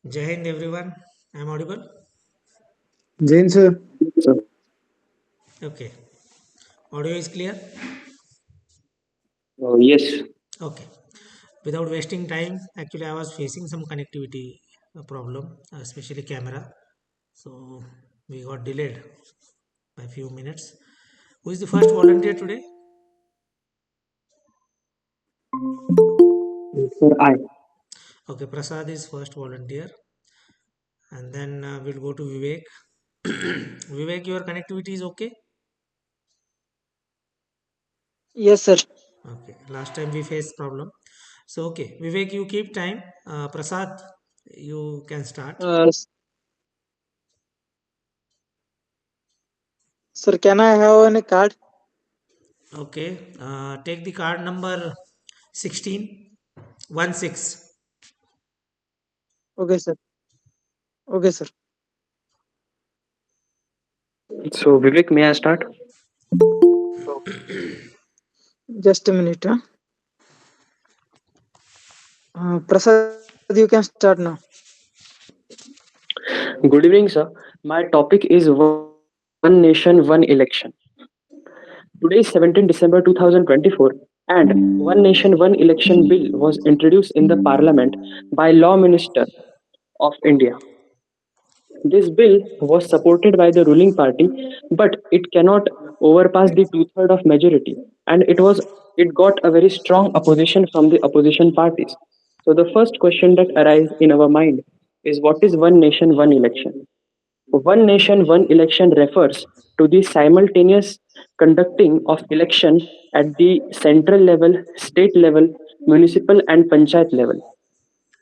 Jai Hind everyone. I'm audible? Jain sir. So, Okay. Audio is clear? yes. Okay. Without wasting time, actually I was facing some connectivity problem, especially camera. So we got delayed by a few minutes. Who is the first volunteer today? Sir, I. Okay, Prasad is first volunteer. And then we'll go to Vivek. Vivek, your connectivity is okay? Yes, sir. Okay. Last time we faced problem. So okay, Vivek, you keep time. Prasad, you can start. Sir, can I have any card? Okay, take the card number 16, 1 6. Okay, sir. Okay, sir. So, Vivek, may I start? Just a minute. Prasad, you can start now. Good evening, sir. My topic is One Nation, One Election. Today is 17 December 2024, and One Nation, One Election Bill was introduced in the Parliament by Law Minister of India. This bill was supported by the ruling party, but it cannot overpass the two-third of majority, and it got a very strong opposition from the opposition parties. So the first question that arises in our mind is what is one nation, one election? One nation, one election refers to the simultaneous conducting of election at the central level, state level, municipal and panchayat level.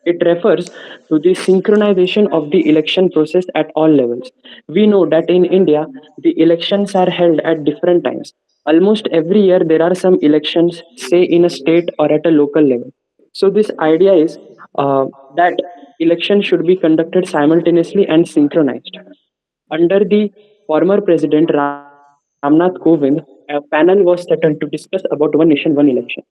It refers to the synchronization of the election process at all levels. We know that in India, the elections are held at different times. Almost every year, there are some elections, say in a state or at a local level. So, this idea is that election should be conducted simultaneously and synchronized. Under the former president Ramnath Kovind, a panel was settled to discuss about one nation, one election.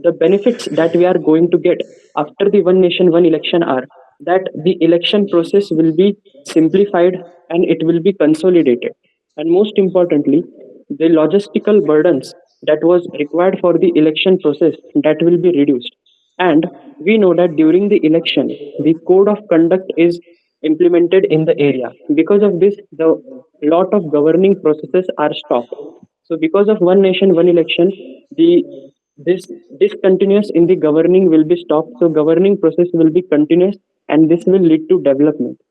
The benefits that we are going to get after the one nation, one election are that the election process will be simplified and it will be consolidated. And most importantly, the logistical burdens that was required for the election process that will be reduced. And we know that during the election, the code of conduct is implemented in the area. Because of this, the lot of governing processes are stopped. So, because of one nation, one election, the this discontinuous in the governing will be stopped. So, governing process will be continuous, and this will lead to development.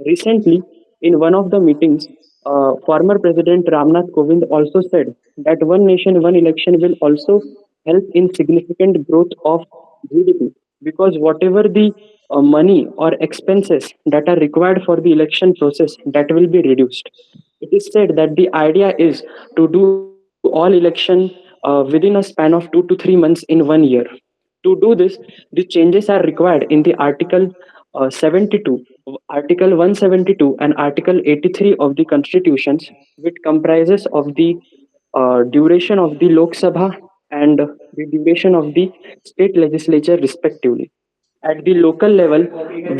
Recently, in one of the meetings, former President Ramnath Kovind also said that one nation, one election will also help in significant growth of GDP because whatever the money or expenses that are required for the election process that will be reduced. It is said that the idea is to do all election within a span of 2 to 3 months in 1 year. To do this, the changes are required in the Article 72, Article 172, and Article 83 of the Constitutions, which comprises of the duration of the Lok Sabha and the duration of the state legislature, respectively. At the local level,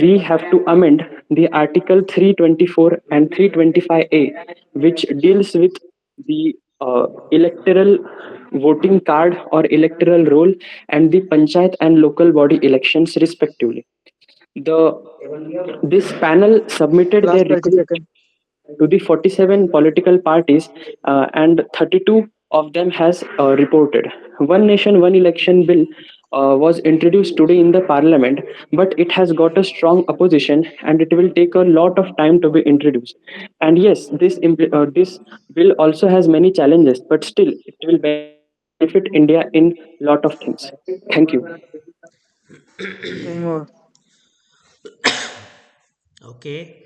we have to amend the Article 324 and 325A, which deals with the electoral voting card or electoral roll and the panchayat and local body elections, respectively. This panel submitted their Last 30 request seconds. to the 47 political parties, and 32 of them has reported. One nation, one election bill was introduced today in the parliament, but it has got a strong opposition and it will take a lot of time to be introduced. And yes, this bill also has many challenges, but still it will benefit India in lot of things. Thank you. Time over. Okay.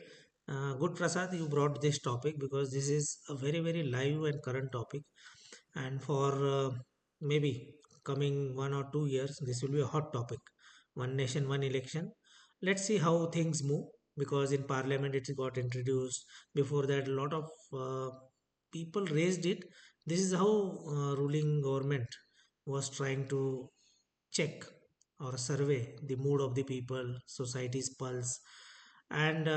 Good Prasad, you brought this topic because this is a very, very live and current topic. And for maybe coming 1 or 2 years, this will be a hot topic. One nation, one election. Let's see how things move because in parliament it got introduced. Before that, a lot of people raised it. This is how ruling government was trying to check or survey the mood of the people, society's pulse, And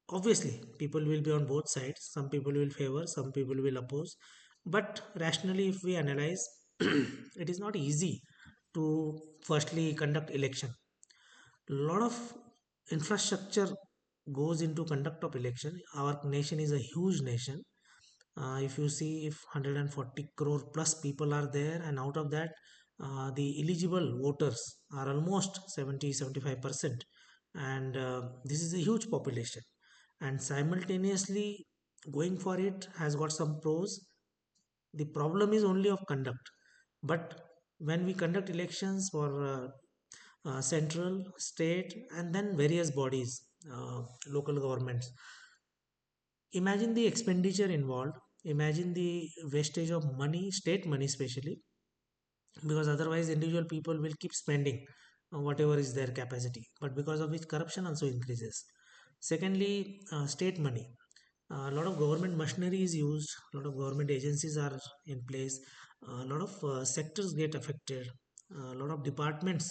obviously, people will be on both sides. Some people will favor, some people will oppose. But rationally, if we analyze, it is not easy to firstly conduct election. A lot of infrastructure goes into conduct of election. Our nation is a huge nation. If you see, if 140 crore plus people are there, and out of that, the eligible voters are almost 70-75%, and this is a huge population. And simultaneously, going for it has got some pros. The problem is only of conduct. But when we conduct elections for central, state, and then various bodies, local governments, imagine the expenditure involved, imagine the wastage of money, state money especially, because otherwise individual people will keep spending whatever is their capacity, but because of which corruption also increases. Secondly, state money, a lot of government machinery is used, a lot of government agencies are in place, a lot of sectors get affected, a lot of departments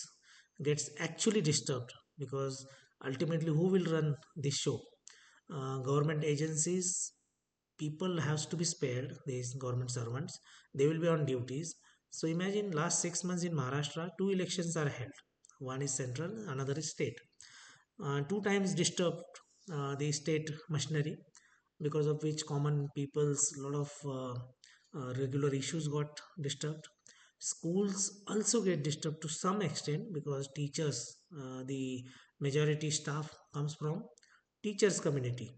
gets actually disturbed, because ultimately who will run this show? Government agencies, people has to be spared, these government servants, they will be on duties. So imagine last 6 months in Maharashtra, two elections are held. One is central, another is state. Two times disturbed the state machinery, because of which common people's lot of regular issues got disturbed. Schools also get disturbed to some extent, because teachers, the majority staff comes from teachers community.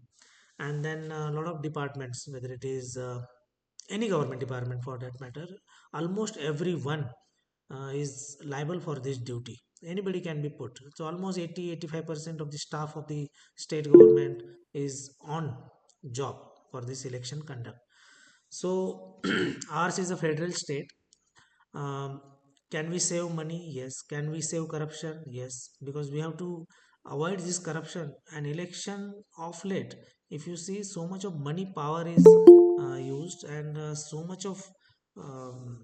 And then a lot of departments, whether it is any government department for that matter, almost everyone is liable for this duty. Anybody can be put. So almost 80-85% of the staff of the state government is on job for this election conduct. So ours is a federal state. um, can we save money? Yes. Can we save corruption? Yes. Because we have to avoid this corruption. And election of late, if you see, so much of money power is used, and so much of um,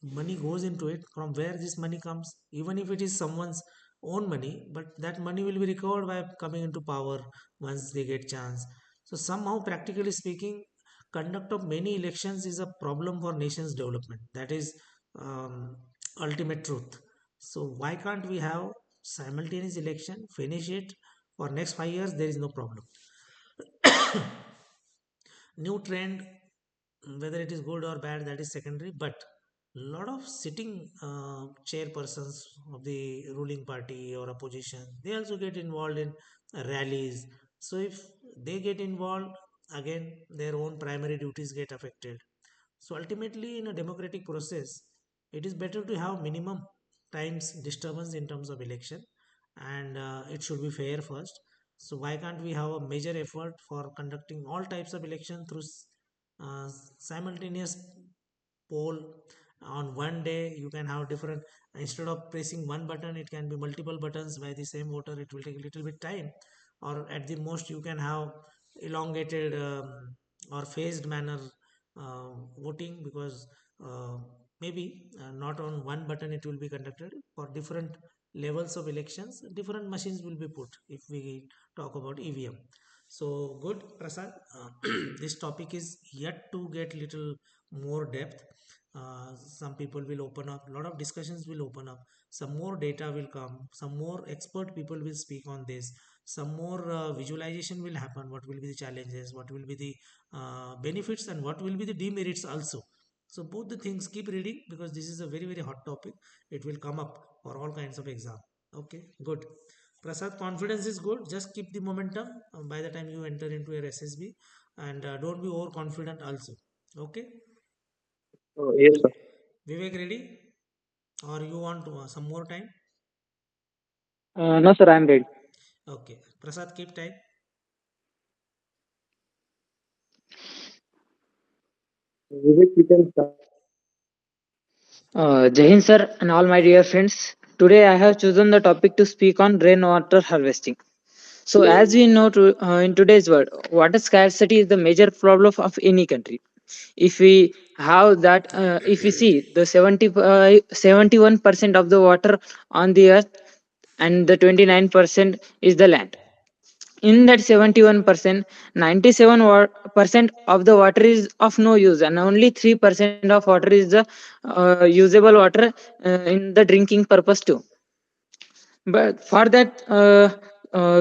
money goes into it. From where this money comes, even if it is someone's own money, but that money will be recovered by coming into power once they get chance. So somehow, practically speaking, conduct of many elections is a problem for nation's development. That is um, ultimate truth. So why can't we have simultaneous election, finish it for next 5 years? There is no problem. New trend, whether it is good or bad, that is secondary. But lot of sitting chairpersons of the ruling party or opposition, they also get involved in rallies. So if they get involved, again their own primary duties get affected. So ultimately, in a democratic process, it is better to have minimum times disturbance in terms of election, and it should be fair first. So why can't we have a major effort for conducting all types of election through simultaneous poll? On one day you can have different, instead of pressing one button, it can be multiple buttons by the same voter. It will take a little bit time, or at the most you can have elongated or phased manner voting, because uh, maybe not on one button it will be conducted. For different levels of elections, different machines will be put, if we talk about EVM. So good, Prasad. This topic is yet to get little more depth. Some people will open up, a lot of discussions will open up, some more data will come, some more expert people will speak on this, some more visualization will happen, what will be the challenges, what will be the benefits, and what will be the demerits also. So both the things, keep reading, because this is a very very hot topic. It will come up for all kinds of exam. Okay, good. Prasad, confidence is good. Just keep the momentum by the time you enter into your SSB, and don't be overconfident also. Okay. Oh, yes, sir. Vivek, ready? Or you want some more time? No, sir, I'm ready. Okay. Prasad, keep time. Vivek, you can start. Jai Hind, sir, and all my dear friends. Today I have chosen the topic to speak on rainwater harvesting. So, as we know, in today's world, water scarcity is the major problem of any country. If we have that, if we see the 71% of the water on the earth, and the 29% is the land. In that 71%, 97% of the water is of no use, and only 3% of water is the usable water in the drinking purpose too. But for that,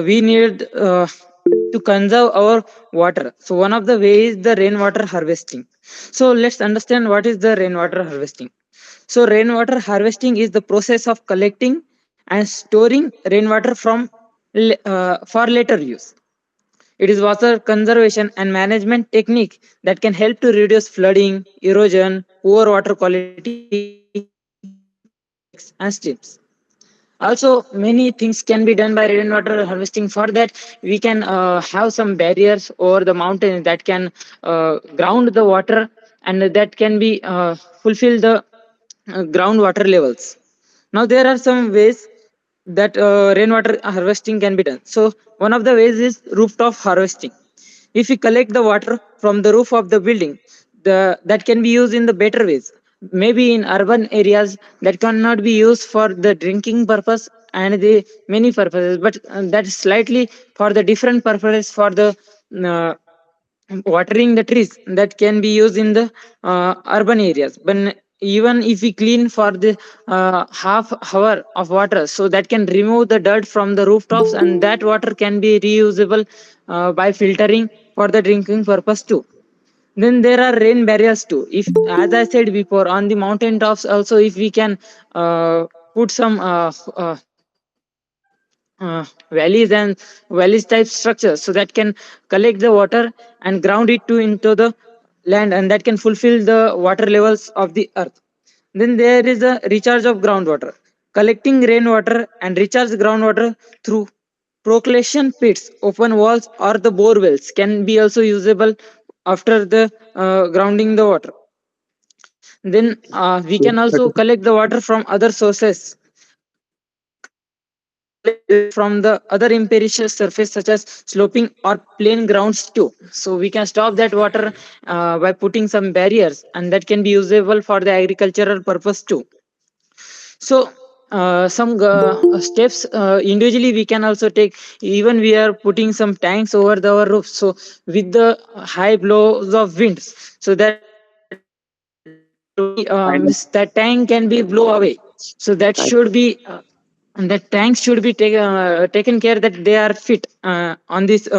we need to conserve our water. So one of the ways is the rainwater harvesting. So let's understand what is the rainwater harvesting. So rainwater harvesting is the process of collecting and storing rainwater from for later use. It is water conservation and management technique that can help to reduce flooding, erosion, poor water quality in lakes and streams. Also, many things can be done by rainwater harvesting. For that, we can have some barriers over the mountains that can ground the water, and that can be fulfill the groundwater levels. Now there are some ways that rainwater harvesting can be done. So one of the ways is rooftop harvesting. If we collect the water from the roof of the building, the that can be used in the better ways. Maybe in urban areas that cannot be used for the drinking purpose and the many purposes, but that is slightly for the different purposes for the uh, watering the trees that can be used in the urban areas. But even if we clean for the half hour of water, so that can remove the dirt from the rooftops, and that water can be reusable by filtering for the drinking purpose too. Then there are rain barriers too. If, as I said before, on the mountain tops also, if we can put some valleys and valleys type structures, so that can collect the water and ground it to into the land, and that can fulfill the water levels of the earth. Then there is a recharge of groundwater. Collecting rainwater and recharge groundwater through percolation pits, open walls, or the bore wells can be also usable after the grounding the water. Then we can also collect the water from other sources. Collect the water from the other imperishable surface such as sloping or plain grounds too. So we can stop that water by putting some barriers, and that can be usable for the agricultural purpose too. So steps individually we can also take. Even we are putting some tanks over our roof, so with the high blows of winds, so that Kind of, that tank can be blow away. So that kind should be and the tanks should be taken care that they are fit on this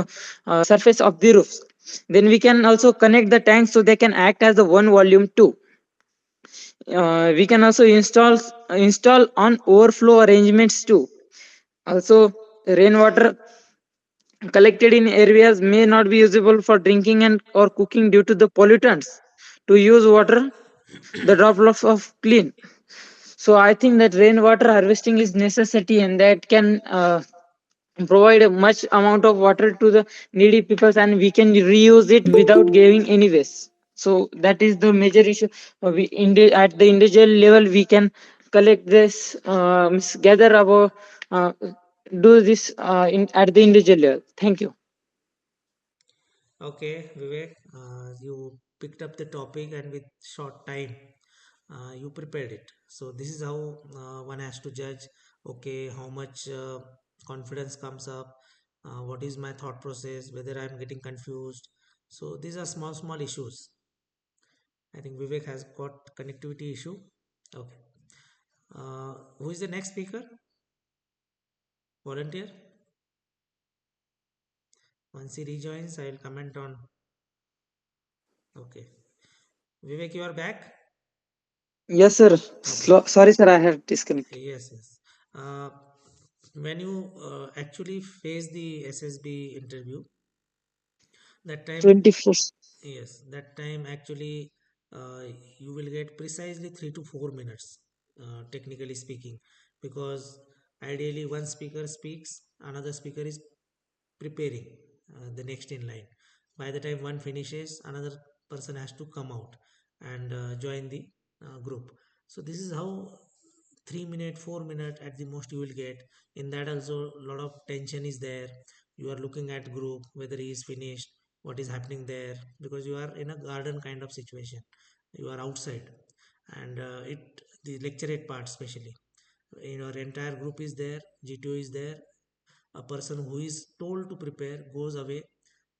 surface of the roofs. Then we can also connect the tanks so they can act as the one volume too. We can also install on overflow arrangements too. Also, rainwater collected in areas may not be usable for drinking and or cooking due to the pollutants. To use water, the droplets of clean. So I think that rainwater harvesting is necessity, and that can provide a much amount of water to the needy peoples, and we can reuse it without giving any waste. So that is the major issue. At the individual level we can collect this, gather our do this at the individual level. Thank you. Okay, Vivek, you picked up the topic and with short time, you prepared it. So this is how one has to judge. Okay, how much confidence comes up? What is my thought process? Whether I'm getting confused. So these are small issues. I think Vivek has got connectivity issue. Okay. Who is the next speaker? Volunteer. Once he rejoins, I will comment on. Okay. Vivek, you are back. Yes sir. Okay. Sorry sir, I have disconnected. Yes. Uh, when you actually face the SSB interview, that time, 21st. yes, that time actually uh, you will get precisely 3 to 4 minutes, technically speaking, because ideally one speaker speaks, another speaker is preparing the next in line. By the time one finishes, another person has to come out and join the group. So this is how 3 minute, 4 minute at the most you will get. In that also, a lot of tension is there. You are looking at group whether he is finished, what is happening there, because you are in a garden kind of situation. You are outside, and it the lecturate part especially. Your entire group is there, GTO is there, A person who is told to prepare goes away,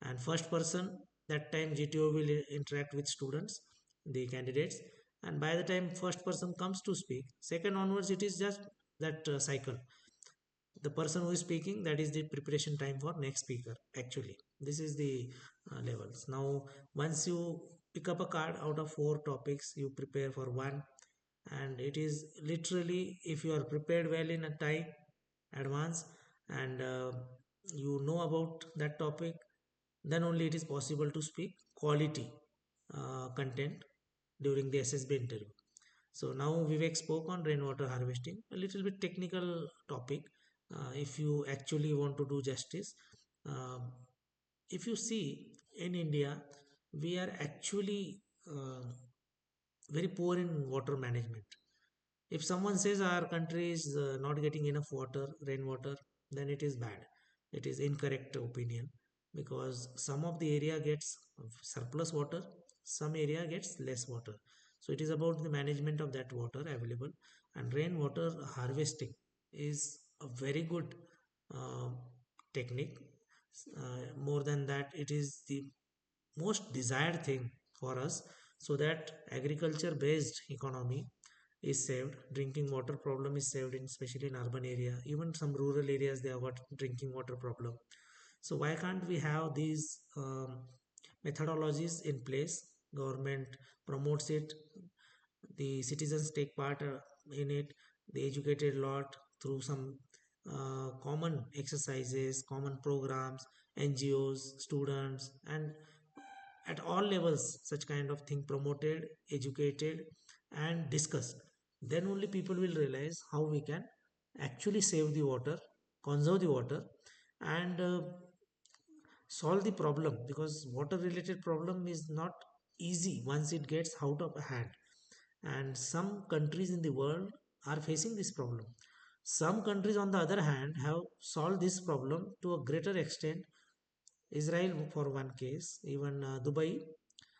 and first person, that time GTO will interact with students, the candidates, and by the time first person comes to speak, second onwards it is just that cycle. The person who is speaking, that is the preparation time for next speaker. Actually, this is the levels. Now once you pick up a card, out of four topics you prepare for one, and it is literally, if you are prepared well in a time advance, and you know about that topic, then only it is possible to speak quality content during the SSB interview. So now Vivek spoke on rainwater harvesting, a little bit technical topic. If you actually want to do justice, um, if you see in India, we are actually very poor in water management. If someone says our country is not getting enough water, rainwater, then it is bad. It is incorrect opinion, because some of the area gets surplus water, some area gets less water. So it is about the management of that water available, and rainwater harvesting is a very good uh, technique. More than that, it is the most desired thing for us, so that agriculture based economy is saved, drinking water problem is saved, in especially in urban area, even some rural areas they have got drinking water problem. So why can't we have these methodologies in place? Government promotes it, the citizens take part in it, they educated a lot through some common exercises, common programs, NGOs, students, and at all levels such kind of thing promoted, educated, and discussed. Then only people will realize how we can actually save the water, conserve the water, and solve the problem, because water related problem is not easy once it gets out of hand. And some countries in the world are facing this problem. Some countries on the other hand have solved this problem to a greater extent. Israel for one case, even Dubai,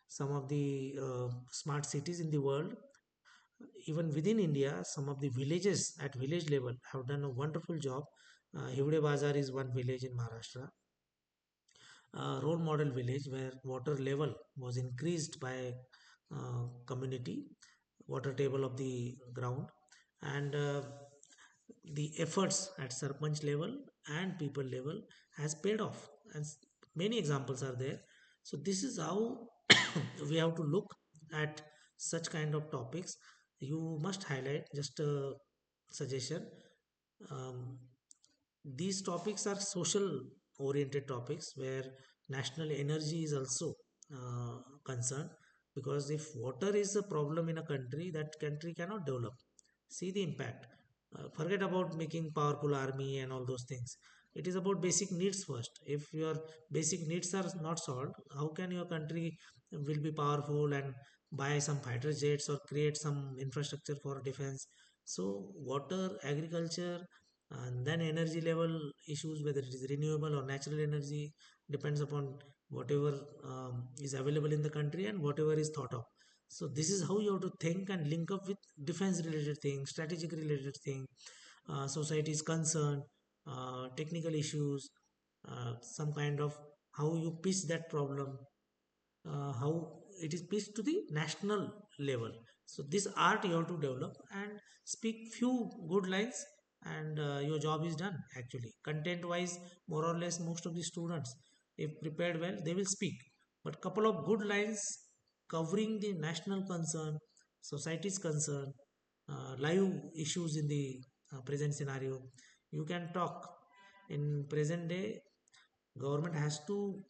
some of the smart cities in the world, even within India, some of the villages at village level have done a wonderful job. Hivde Bazar is one village in Maharashtra, a role model village where water level was increased by community, water table of the ground, and the efforts at sarpanch level and people level has paid off, and many examples are there. So this is how we have to look at such kind of topics. You must highlight, just a suggestion, um, these topics are social oriented topics where national energy is also concerned, because if water is a problem in a country, that country cannot develop. See the impact. Forget about making powerful army and all those things. It is about basic needs first. If your basic needs are not solved, how can your country will be powerful and buy some fighter jets or create some infrastructure for defense? So water, agriculture, and then energy level issues, whether it is renewable or natural energy, depends upon whatever is available in the country and whatever is thought of. So this is how you have to think and link up with defense related thing, strategic related thing, society is concerned, technical issues, some kind of how you pitch that problem, how it is pitched to the national level. So this art you have to develop and speak few good lines, and your job is done. Actually, content wise, more or less most of the students, if prepared well, they will speak, but couple of good lines covering the national concern, society's concern, live issues in the present scenario, you can talk. In present day, government has to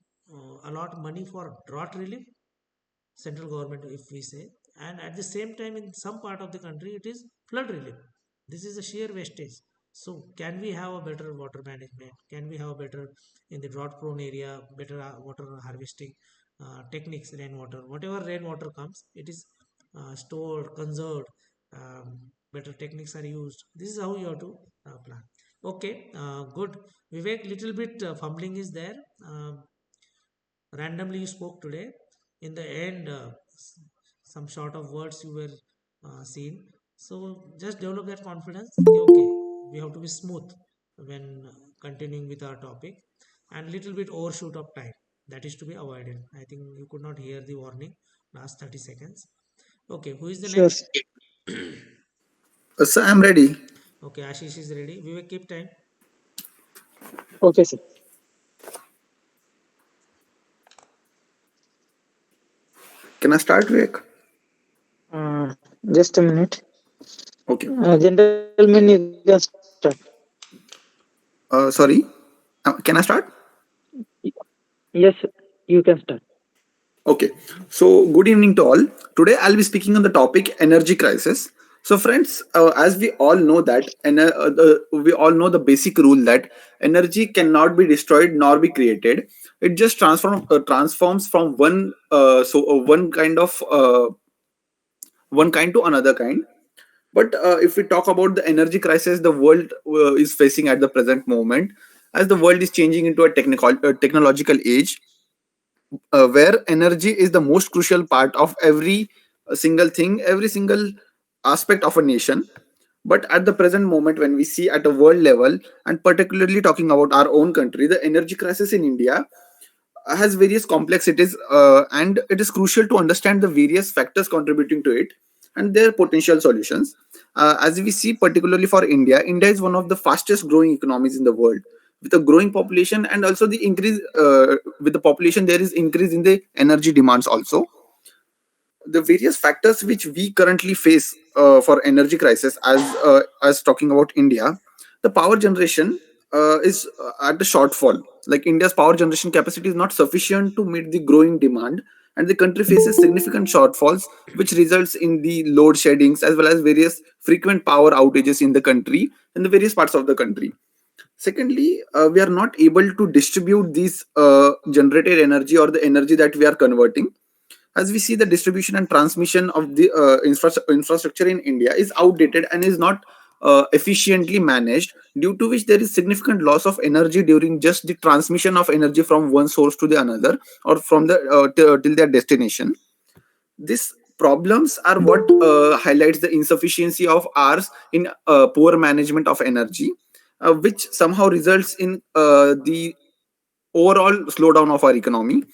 allot money for drought relief, central government if we say, and at the same time in some part of the country it is flood relief. This is a sheer wastage. So can we have a better water management? Can we have a better, in the drought prone area, better water harvesting techniques? Rainwater, whatever rainwater comes, it is stored, conserved, better techniques are used. This is how you have to plan. Okay, good. Vivek, little bit fumbling is there. Randomly you spoke today. In the end, some short of words you were seen. So just develop that confidence. Okay, we have to be smooth when continuing with our topic and little bit overshoot of time that is to be avoided. I think you could not hear the warning last 30 seconds. Okay, who is the Sure. next? Sir, I'm ready. Okay, Ashish is ready. We will keep time. Okay, sir. Can I start, Vivek? Just a minute. Okay. Gentlemen, you can start. Sorry. Can I start? Yes, you can start. Okay. So, good evening to all. Today, I'll be speaking on the topic energy crisis. So, friends, as we all know that, we all know the basic rule that energy cannot be destroyed nor be created. It just transforms from one kind to another kind. But if we talk about the energy crisis the world is facing at the present moment, as the world is changing into a technological age, where energy is the most crucial part of every single thing, every single aspect of a nation. But at the present moment, when we see at a world level, and particularly talking about our own country, the energy crisis in India has various complexities, and it is crucial to understand the various factors contributing to it and their potential solutions. As we see, particularly for India, India is one of the fastest growing economies in the world. With a growing population and also the increase with the population, there is increase in the energy demands also. The various factors which we currently face for energy crisis, as talking about India, the power generation is at the shortfall. Like India's power generation capacity is not sufficient to meet the growing demand, and the country faces significant shortfalls, which results in the load sheddings as well as various frequent power outages in the country, in the various parts of the country. Secondly, we are not able to distribute these generated energy or the energy that we are converting. As we see, the distribution and transmission of the infrastructure in India is outdated and is not efficiently managed, due to which there is significant loss of energy during just the transmission of energy from one source to the another, or from the till their destination. These problems are what highlights the insufficiency of ours in poor management of energy, which somehow results in the overall slowdown of our economy.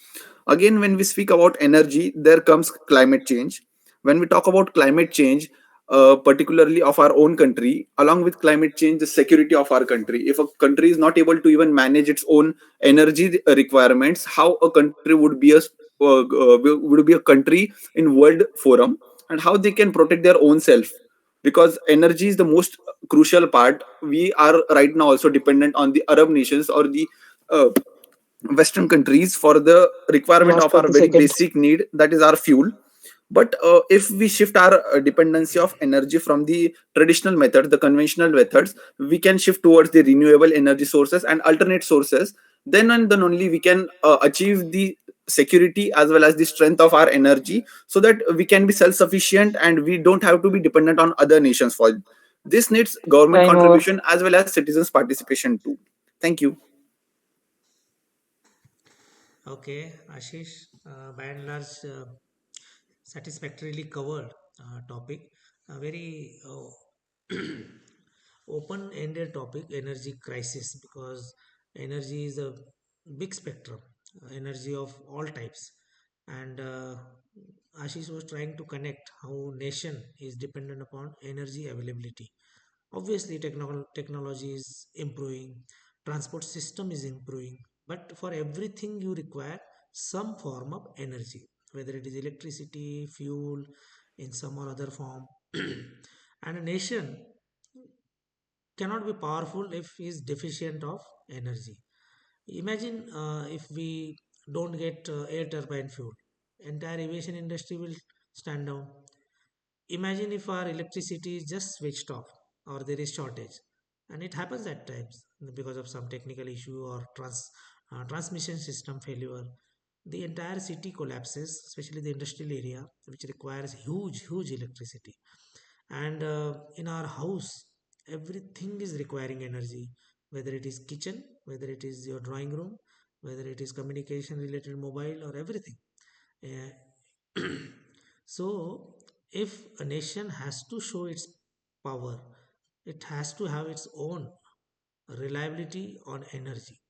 Again, when we speak about energy, there comes climate change. When we talk about climate change, particularly of our own country, along with climate change, the security of our country, if a country is not able to even manage its own energy requirements, how a country would be a country in world forum, and how they can protect their own self, because energy is the most crucial part. We are right now also dependent on the Arab nations or the uh, Western countries for the requirement Last of our 30 very seconds. basic need, that is our fuel. But if we shift our dependency of energy from the traditional method, the conventional methods, we can shift towards the renewable energy sources and alternate sources. Then and then only we can achieve the security as well as the strength of our energy, so that we can be self-sufficient and we don't have to be dependent on other nations for it. This needs government Time over. contribution as well as citizens participation too. Thank you. Okay, Ashish, by and large, satisfactorily covered topic. A very open-ended topic, energy crisis, because energy is a big spectrum, energy of all types. And Ashish was trying to connect how nation is dependent upon energy availability. Obviously, technology is improving, transport system is improving, but for everything you require some form of energy, whether it is electricity, fuel, in some or other form. And a nation cannot be powerful if is deficient of energy. Imagine if we don't get air turbine fuel, entire aviation industry will stand down. Imagine if our electricity is just switched off or there is shortage, and it happens at times because of some technical issue or transmission system failure. The entire city collapses, especially the industrial area, which requires huge electricity. And in our house, everything is requiring energy, whether it is kitchen, whether it is your drawing room, whether it is communication related mobile or everything. Uh, so, if a nation has to show its power, it has to have its own. reliability on energy.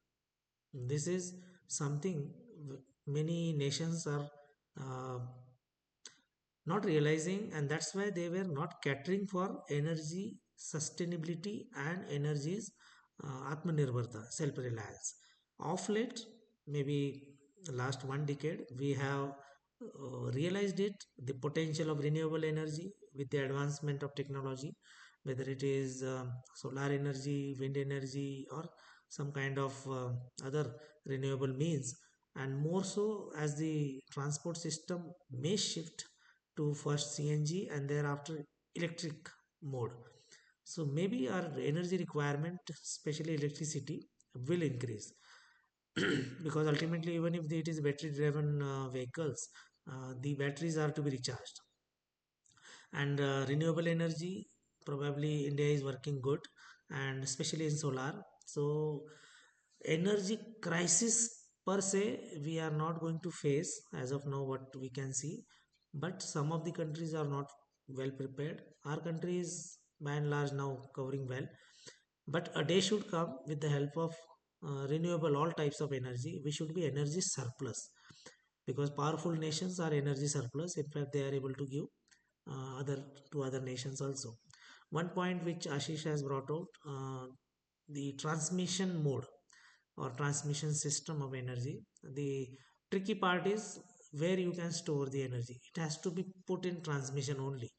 This is something many nations are uh, not realizing, and that's why they were not catering for energy sustainability and energies atmanirbharta, self-reliance. Of late, maybe the last one decade, we have realized it, the potential of renewable energy with the advancement of technology, whether it is solar energy, wind energy, or some kind of other renewable means. And more so, as the transport system may shift to first CNG and thereafter electric mode. So maybe our energy requirement, especially electricity, will increase because ultimately, even if it is battery driven vehicles, the batteries are to be recharged. And renewable energy, probably India is working good, and especially in solar. So energy crisis per se we are not going to face as of now, what we can see. But some of the countries are not well prepared. Our country is by and large now covering well, but a day should come with the help of renewable all types of energy. We should be energy surplus, because powerful nations are energy surplus. In fact, they are able to give other to other nations also. One point which Ashish has brought out, the transmission mode or transmission system of energy. The tricky part is where you can store the energy. It has to be put in transmission only.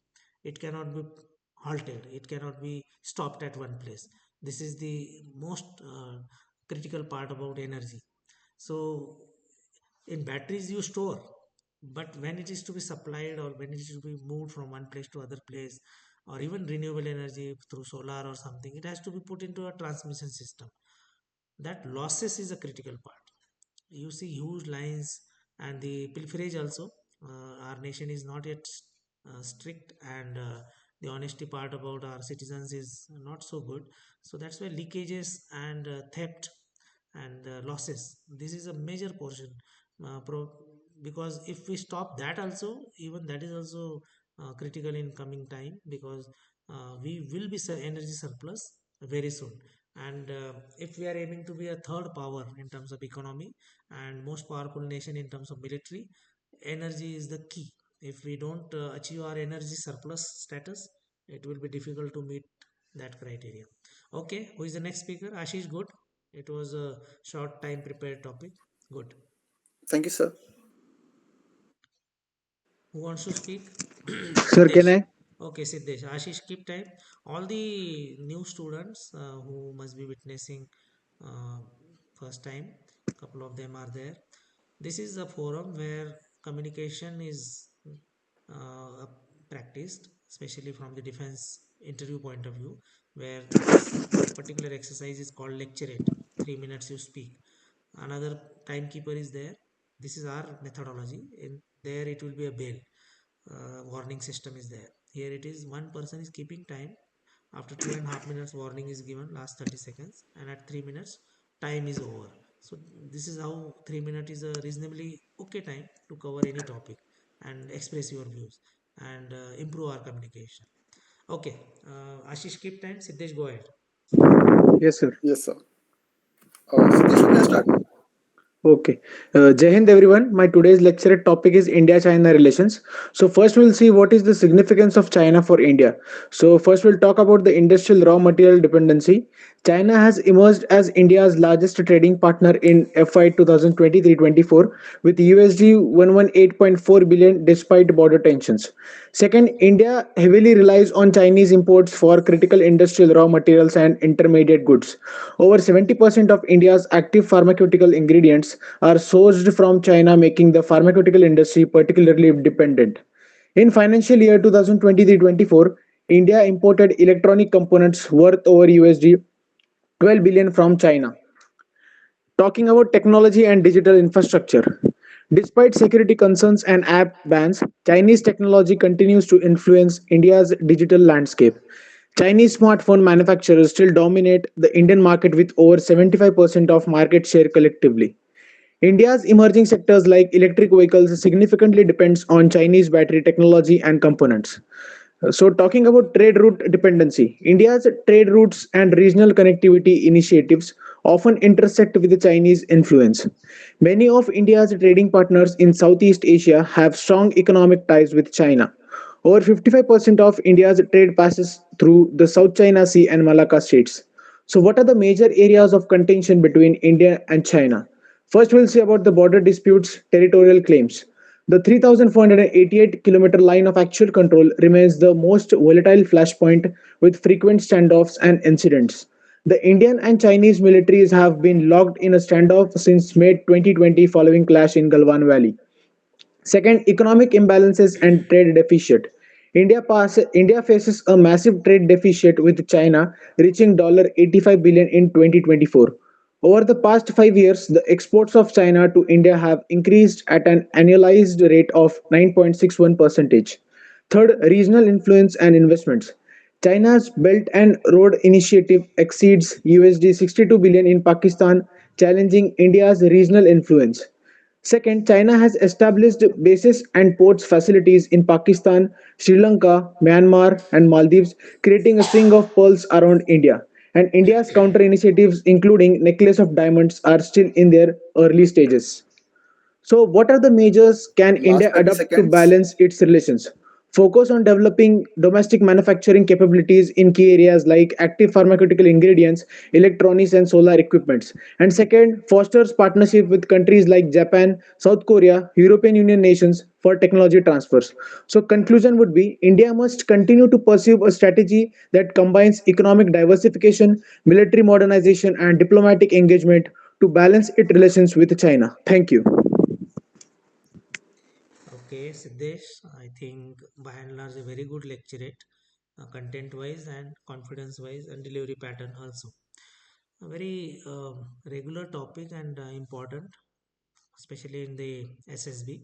It cannot be halted, it cannot be stopped at one place. This is the most critical part about energy. So in batteries you store, but when it is to be supplied or when it is to be moved from one place to other place, or even renewable energy through solar or something, it has to be put into a transmission system. That losses is a critical part. You see huge lines, and the pilferage also. Our nation is not yet strict, and the honesty part about our citizens is not so good. So that's why leakages and theft and losses, this is a major portion. Because if we stop that also, even that is also critical in coming time, because we will be energy surplus very soon. And if we are aiming to be a third power in terms of economy and most powerful nation in terms of military, energy is the key. If we don't achieve our energy surplus status, it will be difficult to meet that criteria. Okay, who is the next speaker? Ashish, good. It was a short time prepared topic. Good. Thank you, sir. Who wants to speak? Sir, can Siddesh. I? Okay, Siddesh. Ashish, keep time. All the new students who must be witnessing uh, first time, couple of them are there. This is a forum where communication is uh, practiced, especially from the defense interview point of view, where this particular exercise is called lecturate. 3 minutes you speak. Another timekeeper is there. This is our methodology. In there, it will be a bell. Warning system is there. Here it is, one person is keeping time. After 2.5 minutes, warning is given, last 30 seconds, and at 3 minutes, time is over. So this is how 3 minutes is a reasonably okay time to cover any topic and express your views and improve our communication. Okay, Ashish, keep time. Siddesh, go ahead. Yes, sir. Yes, sir. Siddesh, you can start. Okay. Jai Hind, everyone. My today's lecture topic is India-China relations. So first we'll see what is the significance of China for India. So first we'll talk about the industrial raw material dependency. China has emerged as India's largest trading partner in FY 2023-24 with USD 118.4 billion despite border tensions. Second, India heavily relies on Chinese imports for critical industrial raw materials and intermediate goods. Over 70% of India's active pharmaceutical ingredients are sourced from China, making the pharmaceutical industry particularly dependent. In financial year 2023-24, India imported electronic components worth over USD 12 billion from China. Talking about technology and digital infrastructure. Despite security concerns and app bans, Chinese technology continues to influence India's digital landscape. Chinese smartphone manufacturers still dominate the Indian market with over 75% of market share collectively. India's emerging sectors like electric vehicles significantly depends on Chinese battery technology and components. So, talking about trade route dependency, India's trade routes and regional connectivity initiatives often intersect with the Chinese influence. Many of India's trading partners in Southeast Asia have strong economic ties with China. Over 55% of India's trade passes through the South China Sea and Malacca Straits. So, what are the major areas of contention between India and China? First, we'll see about the border disputes, territorial claims. The 3,488-kilometer line of actual control remains the most volatile flashpoint with frequent standoffs and incidents. The Indian and Chinese militaries have been locked in a standoff since May 2020 following clash in Galwan Valley. Second, economic imbalances and trade deficit. India faces a massive trade deficit with China, reaching $85 billion in 2024. Over the past 5 years, the exports of China to India have increased at an annualized rate of 9.61%. Third, regional influence and investments. China's Belt and Road Initiative exceeds USD 62 billion in Pakistan, challenging India's regional influence. Second, China has established bases and ports facilities in Pakistan, Sri Lanka, Myanmar, and Maldives, creating a string of pearls around India. And India's counter initiatives, including Necklace of Diamonds, are still in their early stages. So, what are the measures can Last India 30 adopt to seconds. balance its relations? Focus on developing domestic manufacturing capabilities in key areas like active pharmaceutical ingredients, electronics, and solar equipments. And second, fosters partnership with countries like Japan, South Korea, European Union nations for technology transfers. So, conclusion would be India must continue to pursue a strategy that combines economic diversification, military modernization, and diplomatic engagement to balance its relations with China. Thank you. Okay, Siddesh, I think by and large a very good lecturate, content wise and confidence wise and delivery pattern also. A very regular topic and important, especially in the SSB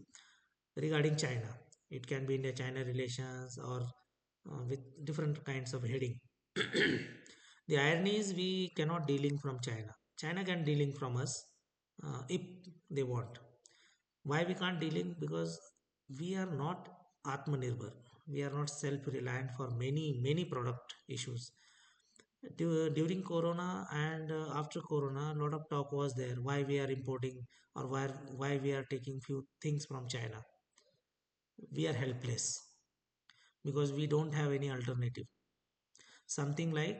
regarding China. It can be in the China relations or with different kinds of heading. The irony is we cannot dealing from China. China can dealing from us if they want. Why we can't dealing? Because we are not Atmanirbhar. We are not self-reliant for many product issues. During Corona and after Corona, a lot of talk was there. Why we are importing or why we are taking few things from China. We are helpless because we don't have any alternative. Something like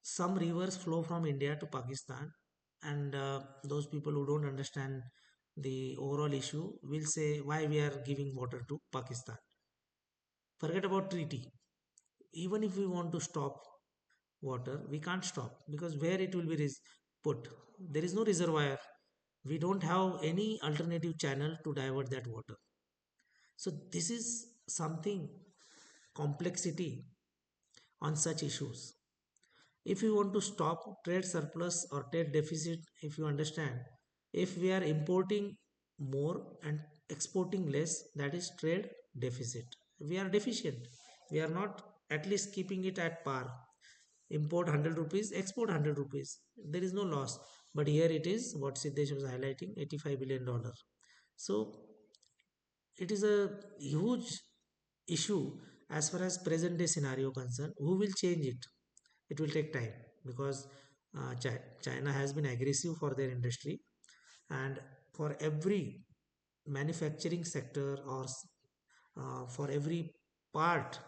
some rivers flow from India to Pakistan, and those people who don't understand the overall issue will say why we are giving water to Pakistan. Forget about treaty. Even if we want to stop water, we can't stop because where it will be put, there is no reservoir. We don't have any alternative channel to divert that water. So this is something complexity on such issues. If you want to stop trade surplus or trade deficit, if you understand, if we are importing more and exporting less, that is trade deficit. We are deficient. We are not at least keeping it at par. Import 100 rupees, export 100 rupees. There is no loss. But here it is what Siddesh was highlighting, $85 billion. So it is a huge issue as far as present day scenario concerned. Who will change it? It will take time because China has been aggressive for their industry, and for every manufacturing sector or for every part,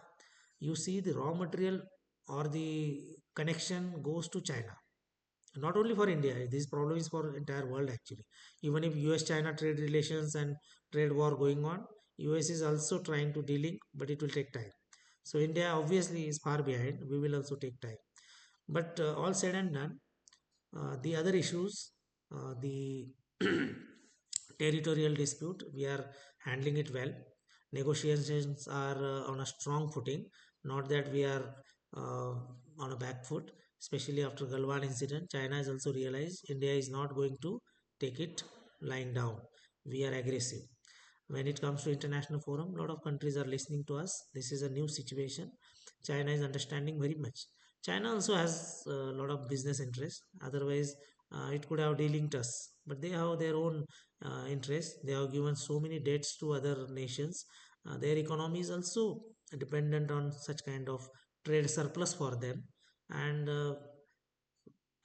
you see the raw material or the connection goes to China. Not only for India, this problem is for entire world actually. Even if US China trade relations and trade war going on, US is also trying to dealing, but it will take time. So India obviously is far behind. We will also take time. But all said and done, the other issues, the territorial dispute, we are handling it well. Negotiations are on a strong footing, not that we are on a back foot, especially after Galwan incident. China has also realized India is not going to take it lying down. We are aggressive. When it comes to international forum, a lot of countries are listening to us. This is a new situation. China is understanding very much. China also has a lot of business interests. Otherwise, it could have delinked us. But they have their own interests. They have given so many debts to other nations. Their economy is also dependent on such kind of trade surplus for them. And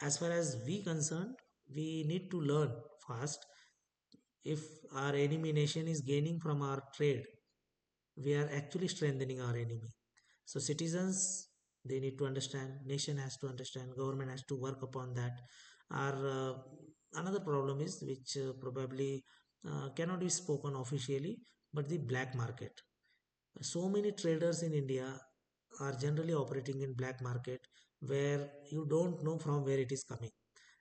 as far as we concerned, we need to learn fast. If our enemy nation is gaining from our trade, we are actually strengthening our enemy. So citizens, they need to understand, nation has to understand, government has to work upon that. Our another problem is, which probably cannot be spoken officially, but the black market. So many traders in India are generally operating in black market, where you don't know from where it is coming,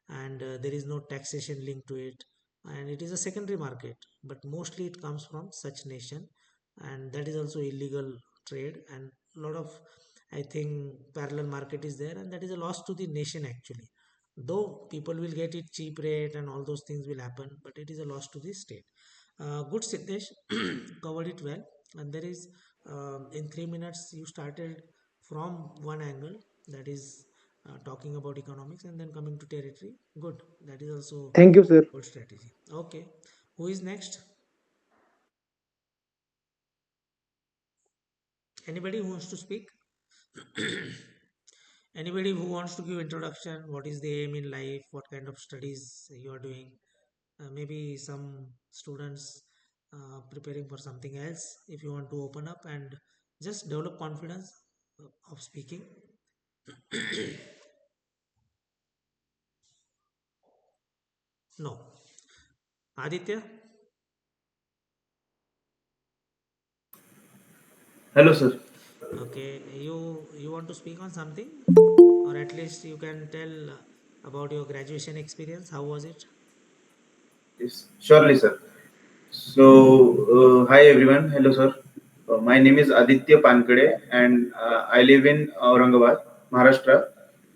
and there is no taxation linked to it, and it is a secondary market, but mostly it comes from such nation, and that is also illegal trade. And a lot of, I think, parallel market is there, and that is a loss to the nation actually. Though people will get it cheap rate and all those things will happen, but it is a loss to the state. Good, Siddesh. Covered it well. And there is, in 3 minutes you started from one angle, that is talking about economics, and then coming to territory. Good, that is also Thank you, sir. good strategy. Okay, who is next? Anybody who wants to speak? Anybody who wants to give introduction, what is the aim in life, what kind of studies you are doing? Maybe some students preparing for something else. If you want to open up and just develop confidence of speaking. No. Aditya? Hello, sir. Okay, you want to speak on something, or at least you can tell about your graduation experience. How was it? Yes, surely, sir. So, hi everyone. Hello, sir. My name is Aditya Pankade, and I live in Aurangabad, Maharashtra.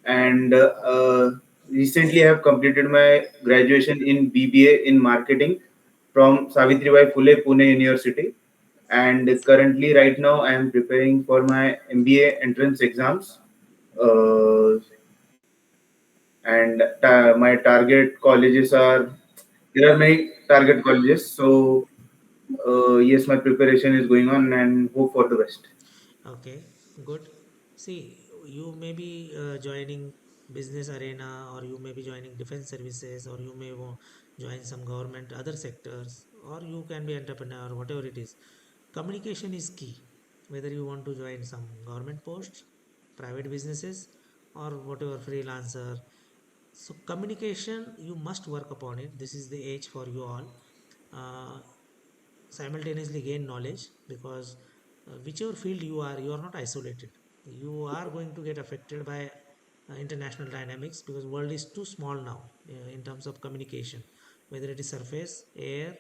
And recently, I have completed my graduation in BBA in marketing from Savitribai Phule Pune University. And currently, right now, I am preparing for my MBA entrance exams. Uh, and my target colleges are, there are many target colleges. So yes, my preparation is going on and hope for the best. Okay, good. See, you may be joining business arena, or you may be joining defense services, or you may join some government other sectors, or you can be entrepreneur, whatever it is. Communication is key. Whether you want to join some government posts, private businesses, or whatever freelancer. So communication, you must work upon it. This is the age for you all. Uh, Simultaneously gain knowledge, because whichever field you are not isolated. You are going to get affected by international dynamics, because world is too small now in terms of communication, whether it is surface, air,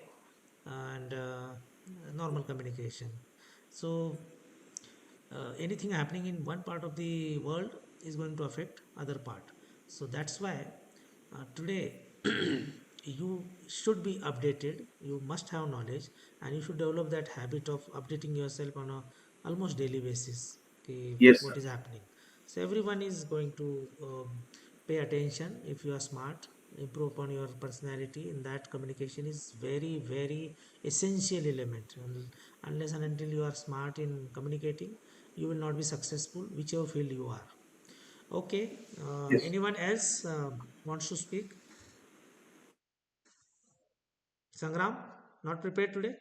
and normal communication. So anything happening in one part of the world is going to affect other part. So that's why today you should be updated, you must have knowledge, and you should develop that habit of updating yourself on a almost daily basis. Okay, Yes, what sir. is happening? So everyone is going to pay attention. If you are smart, improve upon your personality, in that communication is very very essential element. Unless and until you are smart in communicating, you will not be successful whichever field you are. Okay, Yes. anyone else wants to speak? Sangram, not prepared today?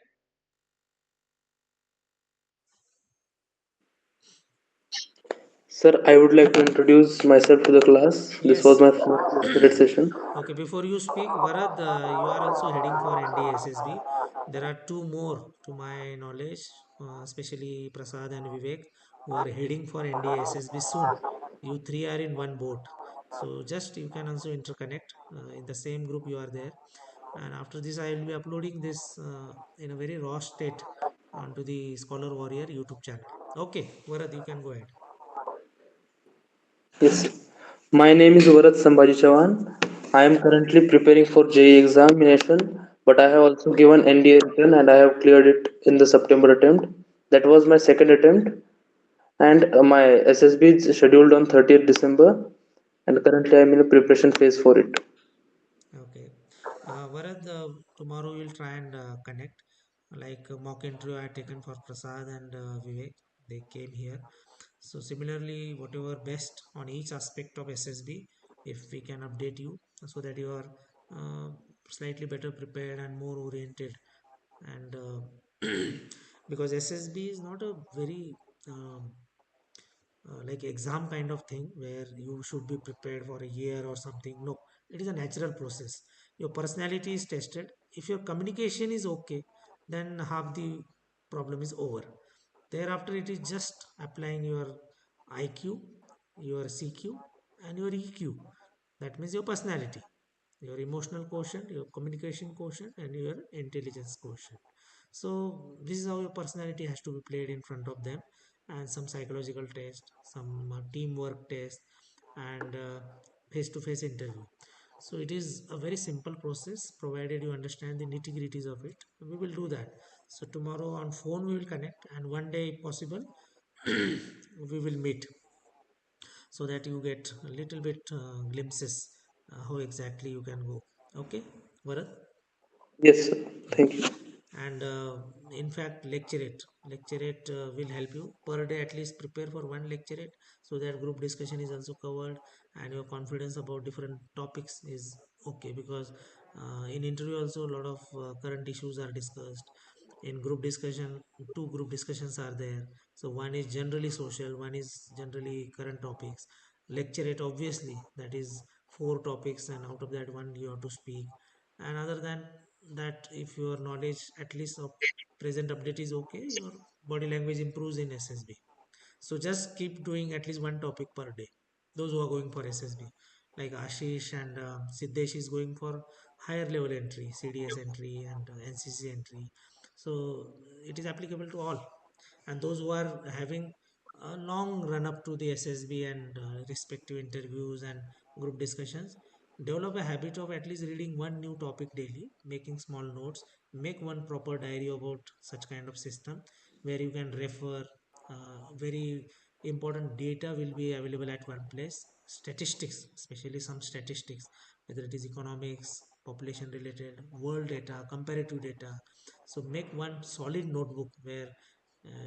Sir, I would like to introduce myself to the class. This was Yes. my first lecture session. Okay, before you speak, Varad, you are also heading for NDSSB. There are two more, to my knowledge, especially Prasad and Vivek, who are heading for NDSSB soon. You three are in one boat. So just you can also interconnect in the same group you are there. And after this, I will be uploading this in a very raw state onto the Scholar Warrior YouTube channel. Okay, Varad, you can go ahead. Yes, my name is Varat Sambhaji Chavan. I am currently preparing for JEE examination, but I have also given NDA written and I have cleared it in the September attempt. That was my second attempt, and my SSB is scheduled on 30th December, and currently I am in a preparation phase for it. Okay. Varad, tomorrow we'll try and connect. like a mock interview I had taken for Prasad and Vivek. They came here. So similarly, whatever best on each aspect of SSB, if we can update you so that you are uh, slightly better prepared and more oriented, and because SSB is not a very um, like exam kind of thing where you should be prepared for a year or something. No, it is a natural process. Your personality is tested. If your communication is okay, then half the problem is over. Thereafter, it is just applying your IQ, your CQ, and your EQ. That means your personality, your emotional quotient, your communication quotient, and your intelligence quotient. So this is how your personality has to be played in front of them, and some psychological test, some teamwork test, and face-to-face interview. So it is a very simple process, provided you understand the nitty-gritties of it. We will do that. So tomorrow on phone we will connect, and one day if possible, we will meet so that you get a little bit glimpses how exactly you can go. Okay, Bharat? Yes, sir. Yeah. Thank you. And in fact, lecture it will help you per day. At least prepare for one lecture it, so that group discussion is also covered, and your confidence about different topics is okay, because in interview also a lot of current issues are discussed. In group discussion, two group discussions are there. So one is generally social, one is generally current topics. Lecture it, obviously, that is four topics, and out of that one you have to speak. And other than that, if your knowledge at least of present update is okay, your body language improves in SSB. So just keep doing at least one topic per day. Those who are going for SSB, like Ashish and Siddesh is going for higher level entry, CDS entry and NCC entry. So it is applicable to all. And those who are having a long run up to the SSB and respective interviews and group discussions, develop a habit of at least reading one new topic daily, making small notes, make one proper diary about such kind of system where you can refer. Very important data will be available at one place. Statistics, especially some statistics, whether it is economics, population related, world data, comparative data. So make one solid notebook where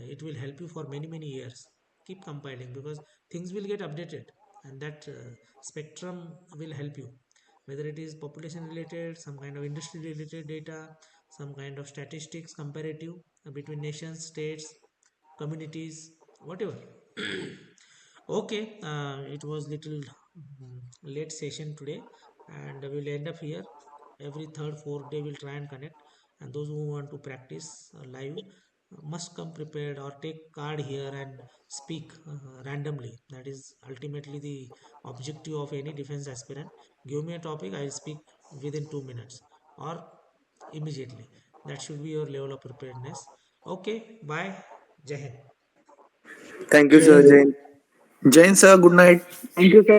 it will help you for many years. Keep compiling, because things will get updated, and that spectrum will help you, whether it is population related, some kind of industry related data, some kind of statistics comparative between nations, states, communities, whatever. Okay, it was little late session today, and we'll end up here. Every third, fourth day, we'll try and connect. And those who want to practice live must come prepared or take card here and speak randomly. That is ultimately the objective of any defense aspirant. Give me a topic, I'll speak within 2 minutes or immediately. That should be your level of preparedness. Okay, bye. Jai Hind. Thank you, Jai sir. Hind. Jane. Jain sir, good night. Thank you, sir.